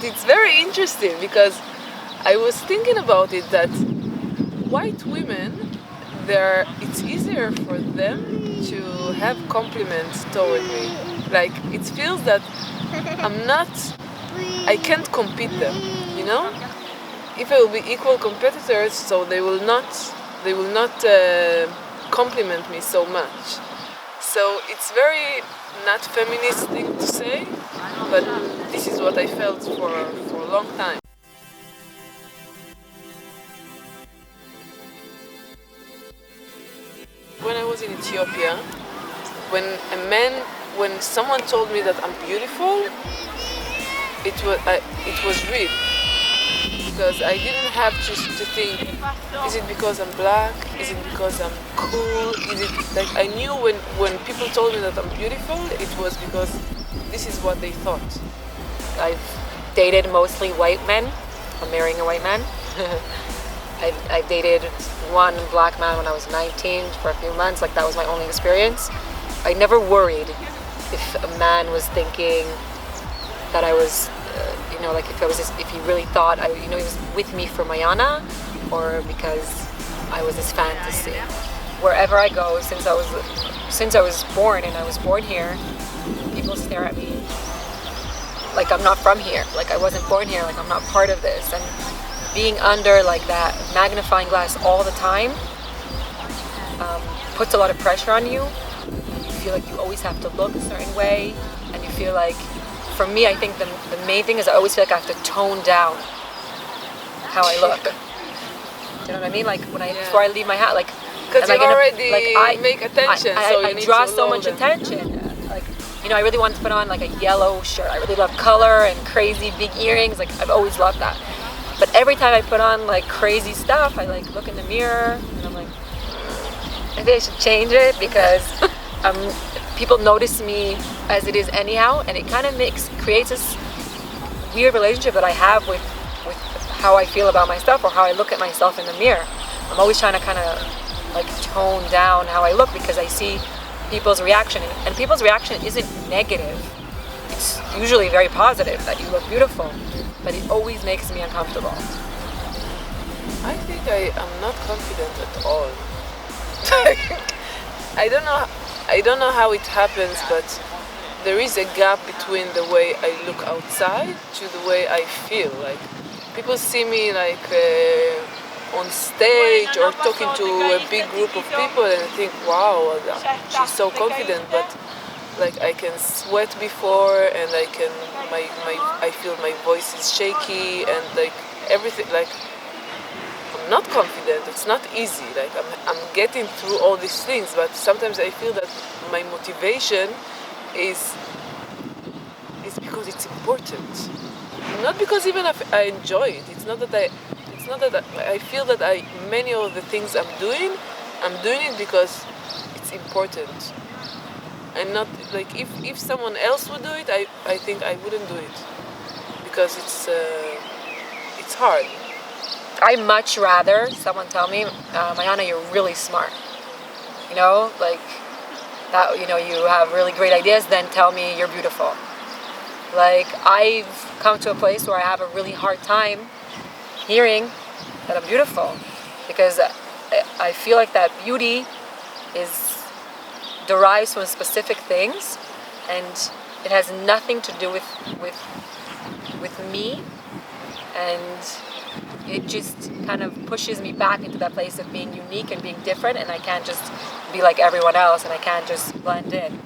it's very interesting because I was thinking about it that white women, it's easier for them to have compliments toward me. Like it feels that I can't compete them, you know? If I will be equal competitors, so they will not compliment me so much. So it's very not feminist thing to say, but this is what I felt for a long time. When I was in Ethiopia, when someone told me that I'm beautiful, it was real. Because I didn't have to think, is it because I'm black? Is it because I'm cool? Is it like I knew when people told me that I'm beautiful, it was because this is what they thought. I've dated mostly white men. I'm marrying a white man. I've dated one black man when I was 19 for a few months. Like that was my only experience. I never worried if a man was thinking that I was, like if he really thought he was with me for Mayana, or because I was his fantasy. Wherever I go, since I was born, and I was born here, people stare at me like I'm not from here, like I wasn't born here, like I'm not part of this. And being under like that magnifying glass all the time puts a lot of pressure on you. You feel like you always have to look a certain way, and you feel like, for me, I think the main thing is I always feel like I have to tone down how I look. You know what I mean? Like before I leave my house, like because you already make attention, I draw so much attention. Like I really want to put on like a yellow shirt. I really love color and crazy big earrings. Like I've always loved that. But every time I put on like crazy stuff, I like look in the mirror and I'm like, maybe I should change it because people notice me as it is anyhow, and it kind of creates this weird relationship that I have with how I feel about myself or how I look at myself in the mirror. I'm always trying to kind of like tone down how I look because I see people's reaction, and people's reaction isn't negative. It's usually very positive that you look beautiful, but it always makes me uncomfortable. I think I am not confident at all. I don't know how it happens, but there is a gap between the way I look outside to the way I feel. Like people see me like on stage or talking to a big group of people, and I think, wow, she's so confident. But like I can sweat before, and I feel my voice is shaky, and like everything. Like I'm not confident. It's not easy. Like I'm getting through all these things, but sometimes I feel that my motivation is because it's important. Not because even if I enjoy it. It's not that I feel that many of the things I'm doing it because it's important. And not like if someone else would do it, I think I wouldn't do it because it's hard. I much rather someone tell me, Mayana, you're really smart. Like that, you have really great ideas, than tell me you're beautiful. Like I've come to a place where I have a really hard time hearing that I'm beautiful, because I feel like that beauty derives from specific things, and it has nothing to do with me, and it just kind of pushes me back into that place of being unique and being different, and I can't just be like everyone else, and I can't just blend in.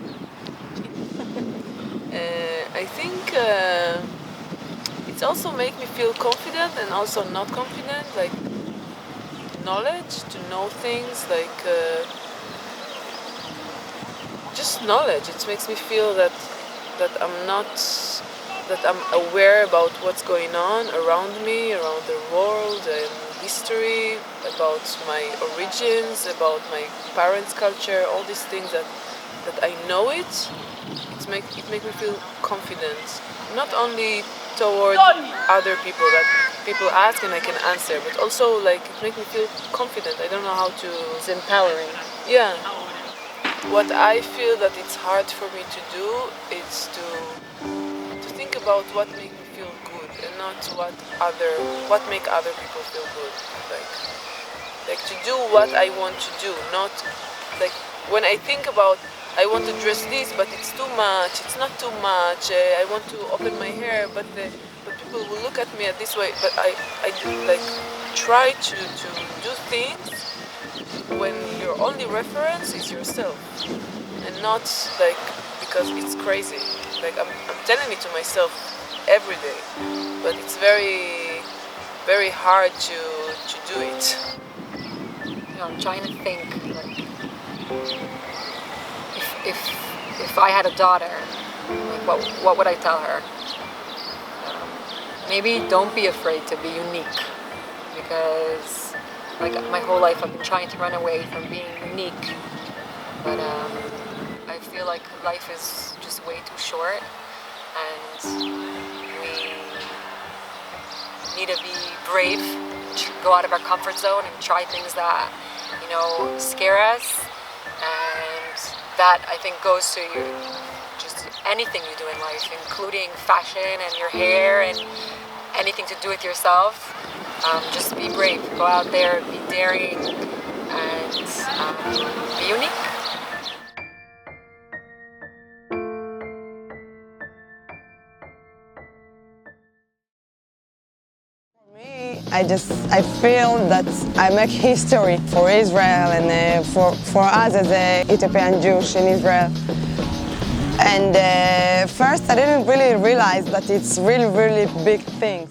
I think it's also make me feel confident and also not confident, like knowledge, to know things, like just knowledge. It makes me feel that I'm aware about what's going on around me, around the world and history, about my origins, about my parents' culture, all these things that I know it. It makes me feel confident, not only toward other people, that people ask and I can answer, but also like it makes me feel confident. I don't know how to. It's empowering. Yeah. What I feel that it's hard for me to do is to think about what makes me feel good and not what make other people feel good. Like to do what I want to do, not like when I think about I want to dress this, but it's too much. It's not too much. I want to open my hair, but people will look at me this way. But I do, like try to do things when your only reference is yourself, and not like because it's crazy. Like I'm telling it to myself every day, but it's very, very hard to do it. You know, I'm trying to think like if I had a daughter, like what would I tell her? Maybe don't be afraid to be unique, because like my whole life I've been trying to run away from being unique, but I feel like life is just way too short, and we need to be brave, go out of our comfort zone and try things that, you know, scare us, and that I think goes to just anything you do in life, including fashion and your hair and anything to do with yourself. Just be brave, go out there, be daring, and be unique. I feel that I make history for Israel and for us as an Ethiopian Jewish in Israel. And first I didn't really realize that it's really, really big things.